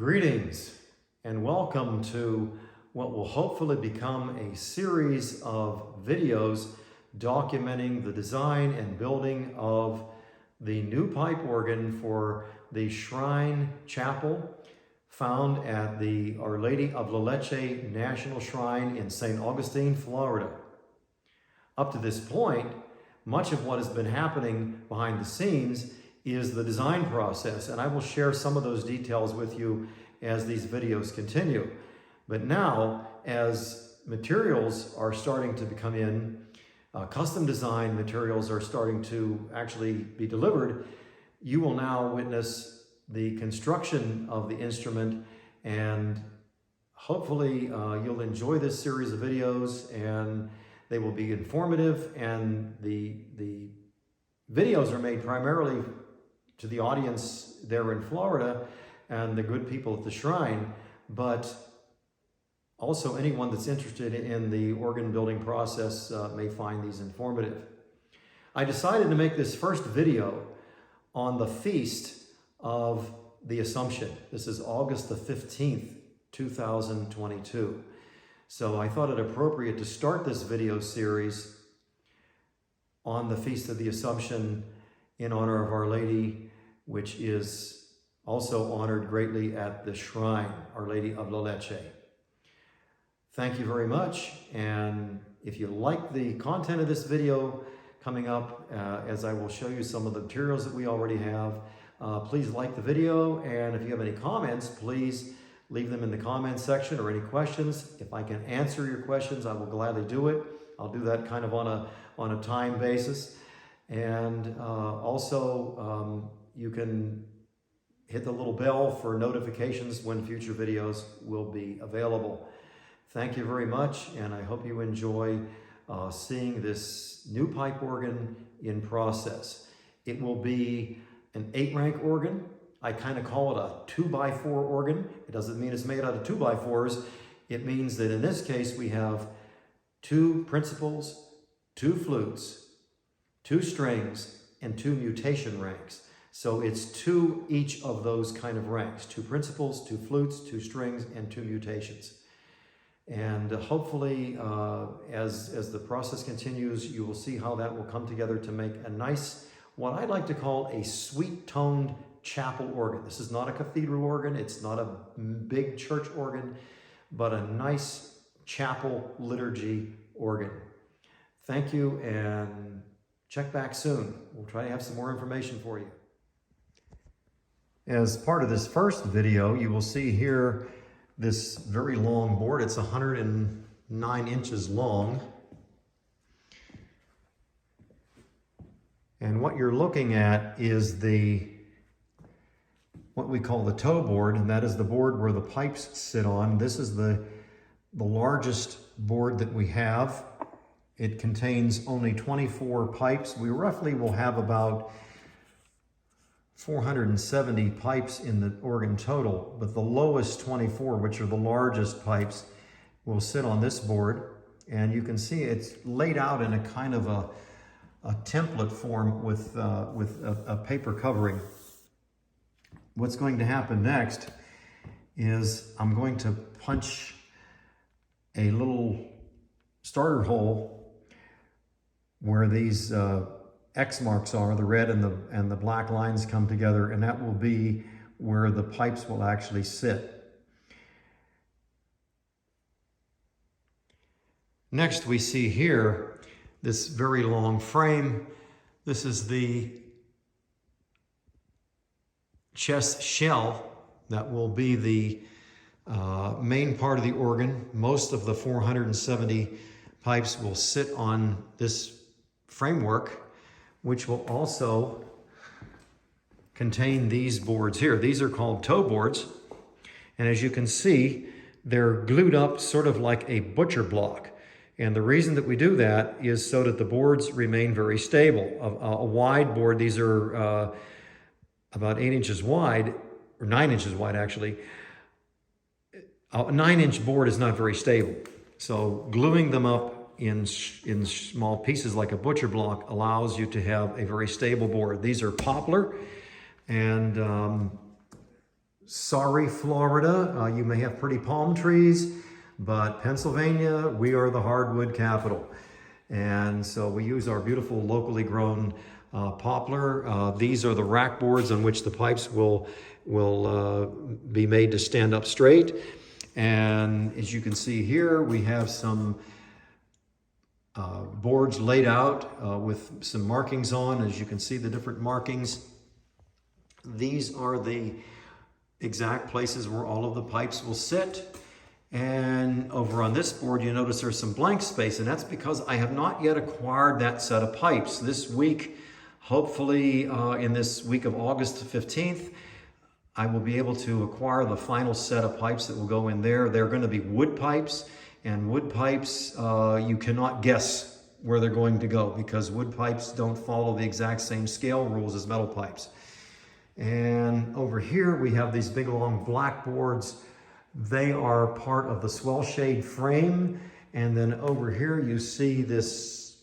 Greetings and welcome to what will hopefully become a series of videos documenting the design and building of the new pipe organ for the Shrine Chapel found at the Our Lady of Leche National Shrine in St. Augustine, Florida. Up to this point, much of what has been happening behind the scenes is the design process, and I will share some of those details with you as these videos continue. But now, as materials are starting to come in, custom design materials are starting to actually be delivered, you will now witness the construction of the instrument, and hopefully you'll enjoy this series of videos, and they will be informative, and the videos are made primarily to the audience there in Florida and the good people at the shrine, but also anyone that's interested in the organ building process may find these informative. I decided to make this first video on the Feast of the Assumption. This is August the 15th, 2022. So I thought it appropriate to start this video series on the Feast of the Assumption in honor of Our Lady, which is also honored greatly at the Shrine, Our Lady of Leche. Thank you very much, and if you like the content of this video coming up, as I will show you some of the materials that we already have, please like the video, and if you have any comments, please leave them in the comments section, or any questions. If I can answer your questions, I will gladly do it. I'll do that kind of on a time basis. And also, you can hit the little bell for notifications when future videos will be available. Thank you very much, and I hope you enjoy seeing this new pipe organ in process. It will be an 8-rank organ. I kind of call it a 2x4 organ. It doesn't mean it's made out of 2x4s. It means that in this case we have 2 principals, 2 flutes, 2 strings, and 2 mutation ranks. So it's 2 each of those kind of ranks: 2 principals, 2 flutes, 2 strings, and 2 mutations. And hopefully, as the process continues, you will see how that will come together to make a nice, what I like to call a sweet-toned chapel organ. This is not a cathedral organ. It's not a big church organ, but a nice chapel liturgy organ. Thank you, and check back soon. We'll try to have some more information for you. As part of this first video, you will see here this very long board. It's 109 inches long. And what you're looking at is what we call the toe board, and that is the board where the pipes sit on. This is the largest board that we have. It contains only 24 pipes. We roughly will have about 470 pipes in the organ total, but the lowest 24, which are the largest pipes, will sit on this board. And you can see it's laid out in a kind of a template form with a paper covering. What's going to happen next is I'm going to punch a little starter hole where these X marks are, the red and the black lines come together, and that will be where the pipes will actually sit. Next, we see here this very long frame. This is the chest shell that will be the main part of the organ. Most of the 470 pipes will sit on this framework, which will also contain these boards here. These are called toe boards, and as you can see, they're glued up sort of like a butcher block. And the reason that we do that is so that the boards remain very stable. A wide board, these are about 8 inches wide, or 9 inches wide actually. A 9-inch board is not very stable. So gluing them up in small pieces like a butcher block allows you to have a very stable board. These are poplar, and sorry, Florida, you may have pretty palm trees, but Pennsylvania, we are the hardwood capital. And so we use our beautiful locally grown poplar. These are the rack boards on which the pipes will be made to stand up straight. And as you can see here, we have some boards laid out with some markings on. As you can see, the different markings. These are the exact places where all of the pipes will sit. And over on this board, you notice there's some blank space, and that's because I have not yet acquired that set of pipes. This week, hopefully in this week of August 15th, I will be able to acquire the final set of pipes that will go in there. They're going to be wood pipes, and wood pipes, you cannot guess where they're going to go because wood pipes don't follow the exact same scale rules as metal pipes. And over here, we have these big long blackboards. They are part of the swell shade frame. And then over here, you see this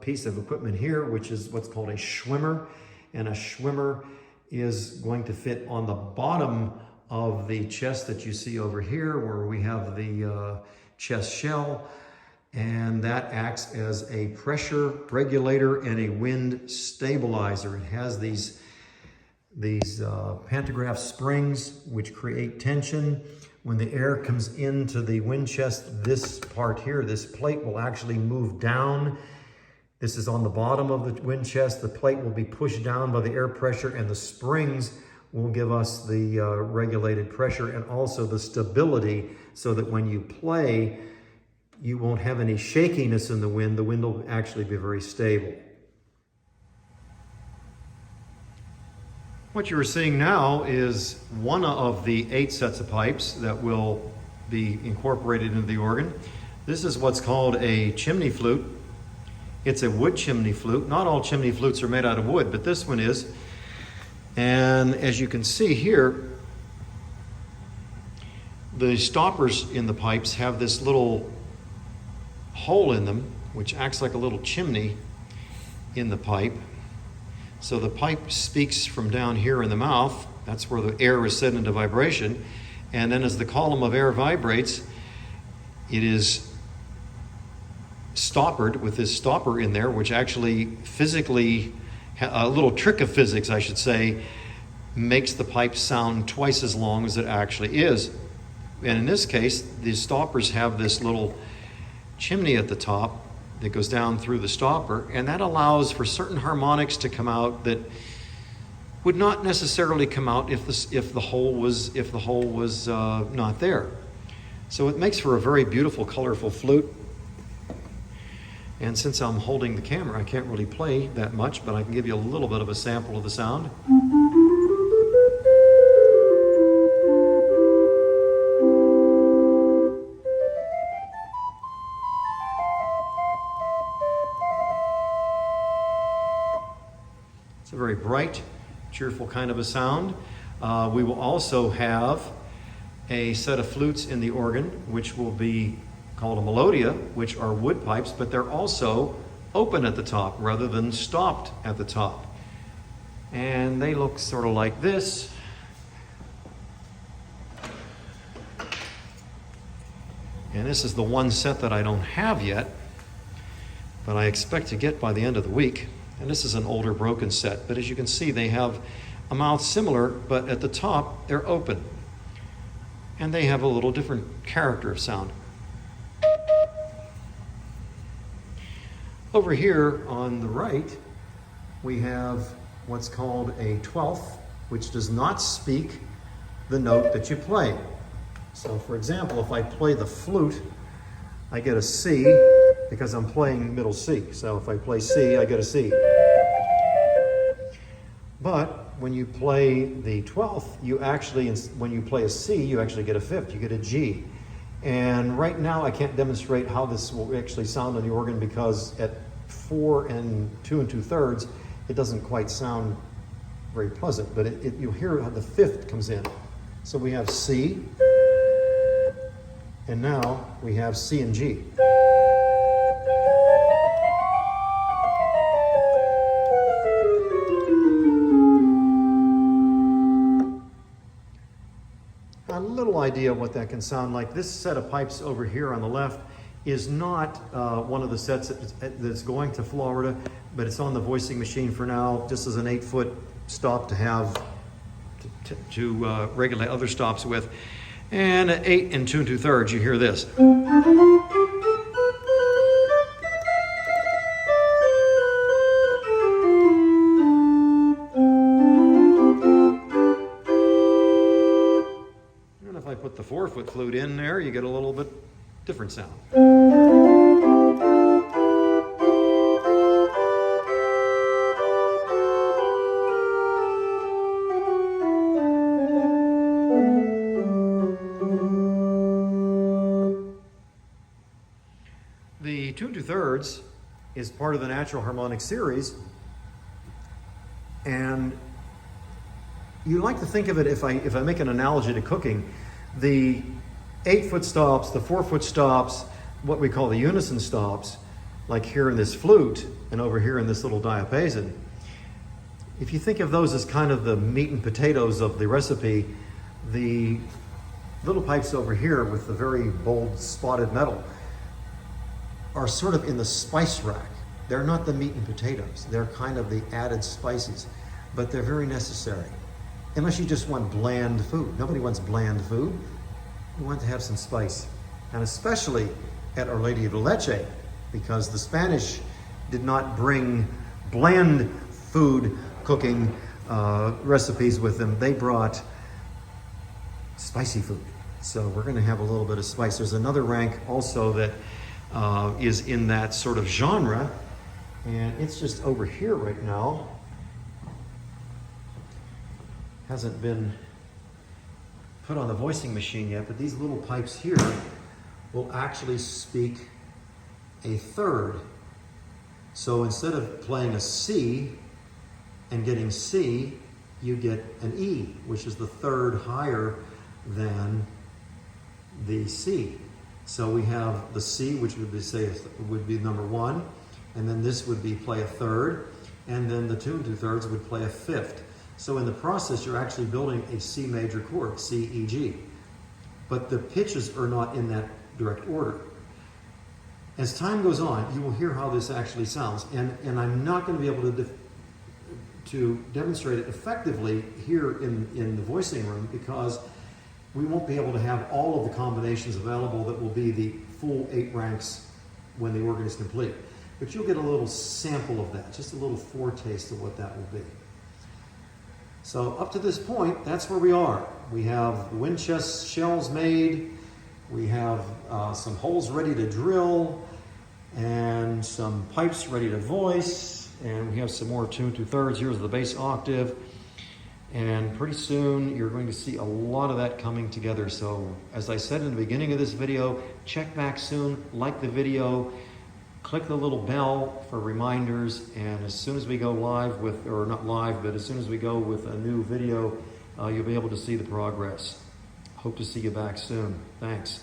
piece of equipment here, which is what's called a schwimmer. And a schwimmer is going to fit on the bottom of the chest that you see over here, where we have the chest shell. And that acts as a pressure regulator and a wind stabilizer. It has these pantograph springs which create tension. When the air comes into the wind chest, this part here, this plate will actually move down. This is on the bottom of the wind chest. The plate will be pushed down by the air pressure, and the springs will give us the regulated pressure and also the stability, so that when you play, you won't have any shakiness in the wind. The wind will actually be very stable. What you're seeing now is one of the 8 sets of pipes that will be incorporated into the organ. This is what's called a chimney flute. It's a wood chimney flute. Not all chimney flutes are made out of wood, but this one is. And as you can see here, the stoppers in the pipes have this little hole in them, which acts like a little chimney in the pipe. So the pipe speaks from down here in the mouth. That's where the air is set into vibration. And then as the column of air vibrates, it is stoppered with this stopper in there, which actually physically, a little trick of physics, I should say, makes the pipe sound twice as long as it actually is. And in this case, the stoppers have this little chimney at the top that goes down through the stopper, and that allows for certain harmonics to come out that would not necessarily come out if the hole was not there. So it makes for a very beautiful, colorful flute. And since I'm holding the camera, I can't really play that much, but I can give you a little bit of a sample of the sound. It's a very bright, cheerful kind of a sound. We will also have a set of flutes in the organ, which will be called a melodia, which are wood pipes, but they're also open at the top rather than stopped at the top. And they look sort of like this. And this is the one set that I don't have yet, but I expect to get by the end of the week. And this is an older broken set, but as you can see, they have a mouth similar, but at the top, they're open. And they have a little different character of sound. Over here on the right, we have what's called a 12th, which does not speak the note that you play. So for example, if I play the flute, I get a C because I'm playing middle C. So if I play C, I get a C. But when you play the 12th, you actually, when you play a C, you actually get a 5th, you get a G. And right now I can't demonstrate how this will actually sound on the organ because at 4 2 2/3, it doesn't quite sound very pleasant, but you'll hear how the 5th comes in. So we have C, and now we have C and G. idea what that can sound like. This set of pipes over here on the left is not one of the sets that's going to Florida, but it's on the voicing machine for now, just as an 8-foot stop to have to regulate other stops with. And at 8 2/3, you hear this. And if I put the 4-foot flute in there, you get a little bit different sound. The 2 2/3 is part of the natural harmonic series, and you like to think of it, if I make an analogy to cooking, the 8-foot stops, the 4-foot stops, what we call the unison stops, like here in this flute and over here in this little diapason. If you think of those as kind of the meat and potatoes of the recipe, the little pipes over here with the very bold spotted metal are sort of in the spice rack. They're not the meat and potatoes. They're kind of the added spices, but they're very necessary. Unless you just want bland food. Nobody wants bland food. We want to have some spice. And especially at Our Lady of Leche, because the Spanish did not bring bland food cooking recipes with them. They brought spicy food. So we're going to have a little bit of spice. There's another rank also that is in that sort of genre, and it's just over here right now. Hasn't been put on the voicing machine yet, but these little pipes here will actually speak a third. So instead of playing a C and getting C, you get an E, which is the third higher than the C. So we have the C, which would be number 1, and then this would be play a third, and then the 2 2/3 would play a 5th. So in the process, you're actually building a C major chord, C, E, G. But the pitches are not in that direct order. As time goes on, you will hear how this actually sounds, and I'm not going to be able to demonstrate it effectively here in the voicing room, because we won't be able to have all of the combinations available that will be the full 8 ranks when the organ is complete. But you'll get a little sample of that, just a little foretaste of what that will be. So up to this point, that's where we are. We have wind chest shells made, we have some holes ready to drill, and some pipes ready to voice, and we have some more 2 2/3. Here's the bass octave. And pretty soon you're going to see a lot of that coming together. So as I said in the beginning of this video, check back soon, like the video, click the little bell for reminders, and as soon as we go live with, or not live, but as soon as we go with a new video, you'll be able to see the progress. Hope to see you back soon. Thanks.